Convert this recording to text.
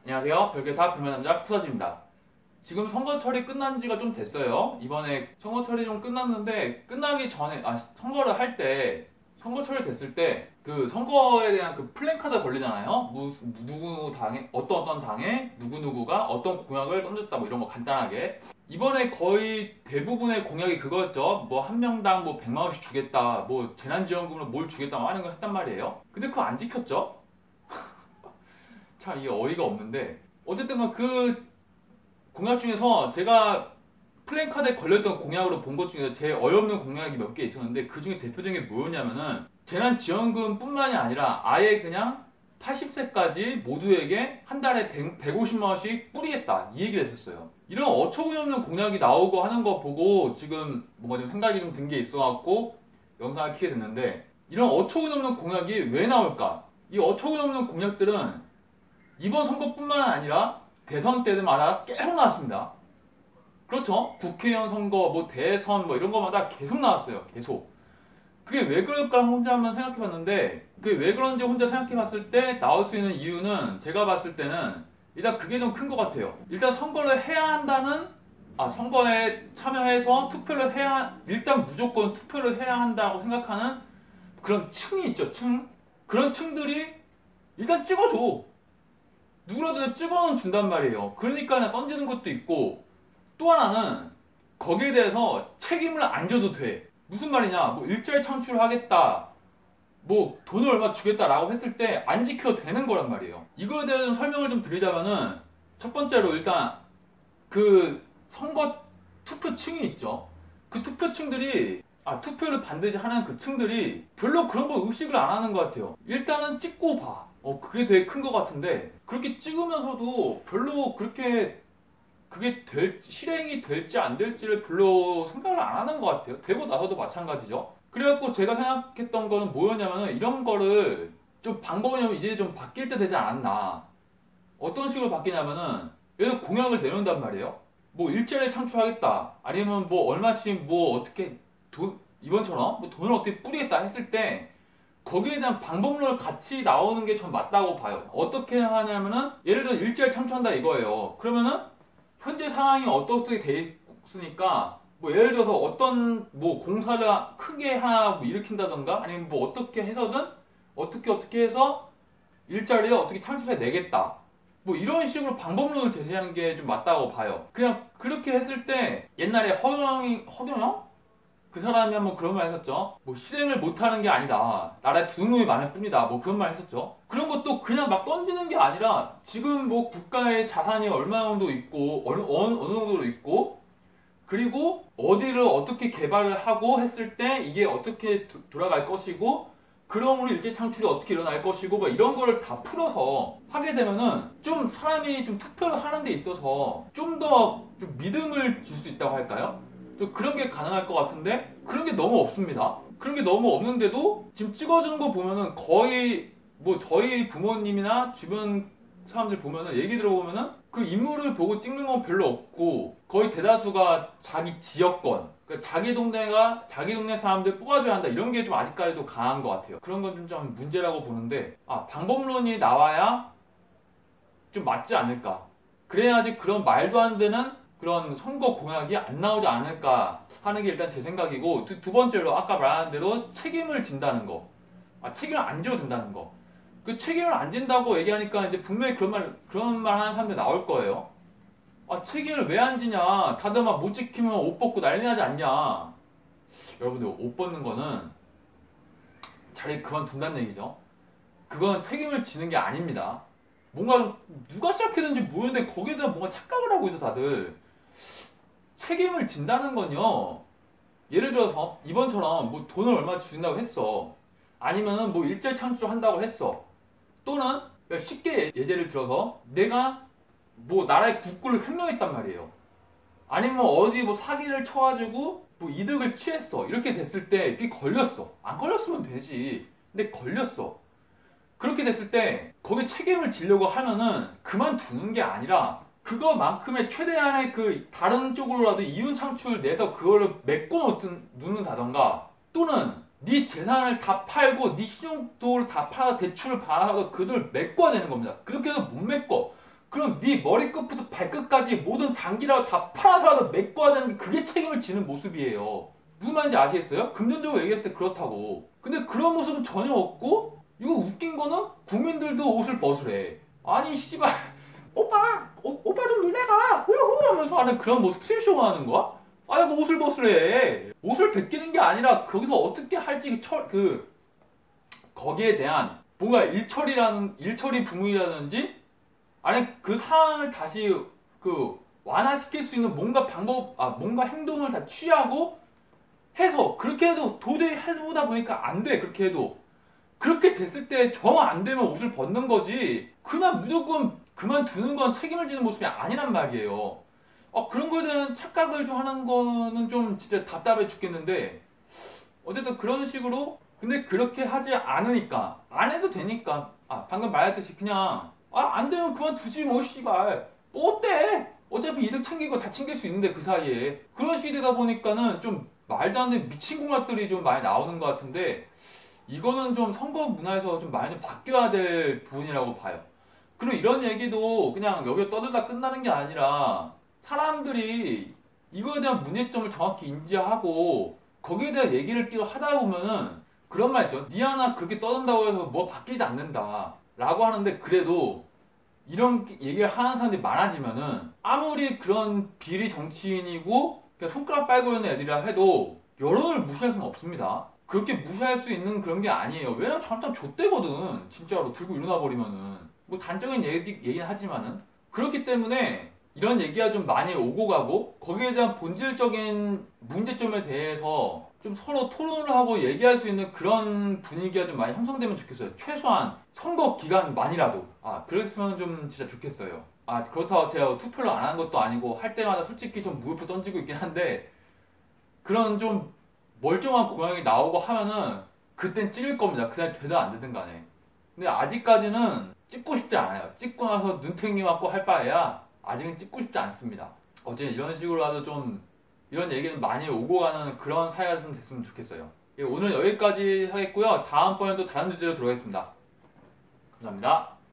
안녕하세요. 별게 다 불만남자 푸서지입니다. 지금 선거철이 끝난 지가 좀 됐어요. 이번에 선거철이 좀 끝났는데 끝나기 전에 선거를 할 때 선거철이 됐을 때 그 선거에 대한 그 플랜카드 걸리잖아요. 누구 당에 어떤 당에 누구누구가 어떤 공약을 던졌다 뭐 이런 거 간단하게. 이번에 거의 대부분의 공약이 그거였죠. 뭐 한 명당 뭐 100만 원씩 주겠다. 뭐 재난지원금으로 뭘 주겠다 뭐 하는 거 했단 말이에요. 근데 그거 안 지켰죠? 참 이게 어이가 없는데 어쨌든 그 공약 중에서 제가 플랜카드에 걸렸던 공약으로 본 것 중에서 제일 어이없는 공약이 몇 개 있었는데 그 중에 대표적인 게 뭐였냐면은 재난지원금 뿐만이 아니라 아예 그냥 80세까지 모두에게 한 달에 150만 원씩 뿌리겠다 이 얘기를 했었어요. 이런 어처구니없는 공약이 나오고 하는 거 보고 지금 뭔가 좀 생각이 좀 든 게 있어갖고 영상을 켜게 됐는데 이런 어처구니없는 공약이 왜 나올까? 이 어처구니없는 공약들은 이번 선거뿐만 아니라 대선 때마다 계속 나왔습니다. 그렇죠? 국회의원 선거, 뭐 대선, 뭐 이런 거마다 계속 나왔어요. 계속. 그게 왜 그럴까 혼자 한번 생각해봤는데, 그게 왜 그런지 혼자 생각해봤을 때 나올 수 있는 이유는 제가 봤을 때는 일단 그게 좀 큰 것 같아요. 일단 선거를 해야 한다는, 선거에 참여해서 투표를 해야, 일단 무조건 투표를 해야 한다고 생각하는 그런 층이 있죠, 층. 그런 층들이 일단 찍어줘. 누구라도 찍어는 준단 말이에요. 그러니까 그냥 던지는 것도 있고 또 하나는 거기에 대해서 책임을 안 져도 돼. 무슨 말이냐? 뭐 일자리 창출하겠다. 뭐 돈을 얼마 주겠다라고 했을 때 안 지켜도 되는 거란 말이에요. 이거에 대해서 좀 설명을 좀 드리자면은 첫 번째로 일단 그 선거 투표층이 있죠. 그 투표층들이 투표를 반드시 하는 그 층들이 별로 그런 거 의식을 안 하는 것 같아요. 일단은 찍고 봐. 그게 되게 큰 것 같은데 그렇게 찍으면서도 별로 그렇게 그게 실행이 될지 안 될지를 별로 생각을 안 하는 것 같아요. 되고 나서도 마찬가지죠. 그래갖고 제가 생각했던 거는 뭐였냐면은 이런 거를 좀 방법이 이제 좀 바뀔 때 되지 않았나. 어떤 식으로 바뀌냐면은 예를 들어 공약을 내놓는단 말이에요. 뭐 일자리를 창출하겠다. 아니면 뭐 얼마씩 뭐 어떻게 이번처럼 뭐 돈을 어떻게 뿌리겠다 했을 때 거기에 대한 방법론을 같이 나오는 게 전 맞다고 봐요. 어떻게 하냐면은 예를 들어 일자리 창출한다 이거예요. 그러면은 현재 상황이 어떻게 돼 있으니까 뭐 예를 들어서 어떤 뭐 공사를 크게 하나 뭐 일으킨다던가 아니면 뭐 어떻게 해서든 어떻게 해서 일자리를 어떻게 창출해 내겠다. 뭐 이런 식으로 방법론을 제시하는 게 좀 맞다고 봐요. 그냥 그렇게 했을 때 옛날에 허경영? 그 사람이 한번 그런 말 했었죠. 뭐 실행을 못하는 게 아니다. 나라에 두 놈이 많을 뿐이다. 뭐 그런 말 했었죠. 그런 것도 그냥 막 던지는 게 아니라 지금 뭐 국가의 자산이 얼마 정도 있고 어느 정도로 있고 그리고 어디를 어떻게 개발을 하고 했을 때 이게 어떻게 돌아갈 것이고 그러므로 일제 창출이 어떻게 일어날 것이고 뭐 이런 거를 다 풀어서 하게 되면은 좀 사람이 좀 투표를 하는 데 있어서 좀 더 좀 믿음을 줄 수 있다고 할까요? 또 그런 게 가능할 것 같은데 그런 게 너무 없습니다. 그런 게 너무 없는데도 지금 찍어주는 거 보면은 거의 뭐 저희 부모님이나 주변 사람들 보면은 얘기 들어보면은 그 인물을 보고 찍는 건 별로 없고 거의 대다수가 자기 지역권 그러니까 자기 동네 사람들 뽑아줘야 한다 이런 게 좀 아직까지도 강한 것 같아요. 그런 건 좀 문제라고 보는데 방법론이 나와야 좀 맞지 않을까. 그래야지 그런 말도 안 되는 그런 선거 공약이 안 나오지 않을까 하는 게 일단 제 생각이고 두 번째로 아까 말한 대로 책임을 진다는 거. 책임을 안 져도 된다는 거. 그 책임을 안 진다고 얘기하니까 이제 분명히 그런 말 하는 사람들이 나올 거예요. 책임을 왜 안 지냐. 다들 막 못 지키면 옷 벗고 난리 나지 않냐. 여러분들 옷 벗는 거는 자리 그만둔다는 얘기죠. 그건 책임을 지는 게 아닙니다. 뭔가 누가 시작했는지 모르는데 거기에 대한 뭔가 착각을 하고 있어 다들. 책임을 진다는 건요. 예를 들어서 이번처럼 뭐 돈을 얼마 주신다고 했어. 아니면은 뭐 일자리 창출한다고 했어. 또는 쉽게 예제를 들어서 내가 뭐 나라의 국구를 횡령했단 말이에요. 아니면 어디 뭐 사기를 쳐가지고 뭐 이득을 취했어. 이렇게 됐을 때 이게 걸렸어. 안 걸렸으면 되지. 근데 걸렸어. 그렇게 됐을 때 거기에 책임을 지려고 하면은 그만두는 게 아니라 그거만큼의 최대한의 그 다른 쪽으로라도 이윤 창출 내서 그거를 메꿔 놓는다던가 또는 네 재산을 다 팔고 네 신용도를 다 팔아서 대출을 받아서 그들 메꿔내는 겁니다. 그렇게 해서 못 메꿔. 그럼 네 머리끝부터 발끝까지 모든 장기라고 다 팔아서라도 메꿔야 되는 게 그게 책임을 지는 모습이에요. 무슨 말인지 아시겠어요? 금전적으로 얘기했을 때 그렇다고. 근데 그런 모습은 전혀 없고 이거 웃긴 거는 국민들도 옷을 벗으래. 아니 씨발 오빠 좀 놀래가 우후 하면서 하는 그런 뭐 스트림쇼가 하는 거야? 아야 그 옷을 벗으래. 옷을 벗기는 게 아니라 거기서 어떻게 할지 거기에 대한 뭔가 일처리 부분이라든지 아니 그 상황을 다시 완화시킬 수 있는 뭔가 뭔가 행동을 다 취하고 해서 그렇게 해도 도저히 해보다 보니까 안 돼. 그렇게 해도 그렇게 됐을 때 정 안 되면 옷을 벗는 거지 그냥 무조건 그만두는 건 책임을 지는 모습이 아니란 말이에요. 그런 거에 대한 착각을 좀 하는 거는 좀 진짜 답답해 죽겠는데 어쨌든 그런 식으로 근데 그렇게 하지 않으니까 안 해도 되니까 방금 말했듯이 그냥 안 되면 그만두지 뭐 씨발 뭐 어때 어차피 이득 챙기고 다 챙길 수 있는데 그 사이에 그런 식이 되다 보니까는 좀 말도 안 되는 미친 공약들이 좀 많이 나오는 것 같은데 이거는 좀 선거 문화에서 좀 많이 좀 바뀌어야 될 부분이라고 봐요. 그리고 이런 얘기도 그냥 여기서 떠들다 끝나는 게 아니라 사람들이 이거에 대한 문제점을 정확히 인지하고 거기에 대한 얘기를 끼고 하다 보면은 그런 말 있죠. 니 하나 그렇게 떠든다고 해서 뭐 바뀌지 않는다 라고 하는데 그래도 이런 얘기를 하는 사람들이 많아지면은 아무리 그런 비리 정치인이고 그냥 손가락 빨고 있는 애들이라 해도 여론을 무시할 수는 없습니다. 그렇게 무시할 수 있는 그런 게 아니에요. 왜냐면 잘못하면 좆대거든. 진짜로 들고 일어나 버리면은 뭐 단적인 얘기는 하지만은 그렇기 때문에 이런 얘기가 좀 많이 오고 가고 거기에 대한 본질적인 문제점에 대해서 좀 서로 토론을 하고 얘기할 수 있는 그런 분위기가 좀 많이 형성되면 좋겠어요. 최소한 선거 기간만이라도 그랬으면 좀 진짜 좋겠어요. 그렇다고 제가 투표를 안 하는 것도 아니고 할 때마다 솔직히 좀 무효표 던지고 있긴 한데 그런 좀 멀쩡한 공약이 나오고 하면은 그땐 찍을 겁니다. 그 사람이 되든 안 되든 간에. 근데 아직까지는 찍고 싶지 않아요. 찍고 나서 눈탱이 맞고 할 바에야 아직은 찍고 싶지 않습니다. 어쨌든 이런 식으로라도 좀 이런 얘기는 많이 오고 가는 그런 사회가 좀 됐으면 좋겠어요. 오늘 여기까지 하겠고요. 다음번에 또 다른 주제로 들어가겠습니다. 감사합니다.